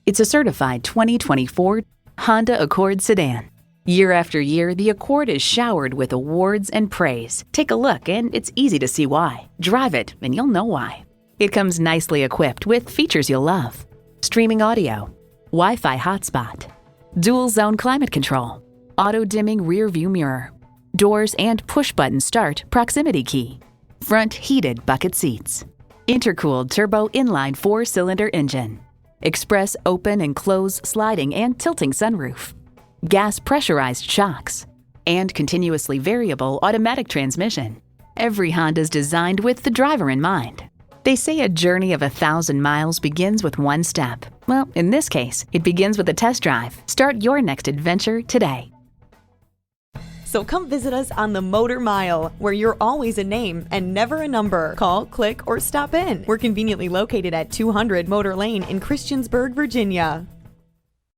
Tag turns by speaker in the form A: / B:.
A: It's a certified 2024 Honda Accord sedan. Year after year, the Accord is showered with awards and praise. Take a look, and it's easy to see why. Drive it, and you'll know why. It comes nicely equipped with features you'll love: streaming audio, Wi-Fi hotspot, dual-zone climate control, auto-dimming rear-view mirror, doors and push-button start proximity key, front heated bucket seats, intercooled turbo inline 4-cylinder engine, express open and close sliding and tilting sunroof, gas pressurized shocks, and continuously variable automatic transmission. Every Honda's designed with the driver in mind. They say a journey of 1,000 miles begins with one step. Well, in this case, it begins with a test drive. Start your next adventure today.
B: So come visit us on the Motor Mile, where you're always a name and never a number. Call, click, or stop in. We're conveniently located at 200 Motor Lane in Christiansburg, Virginia.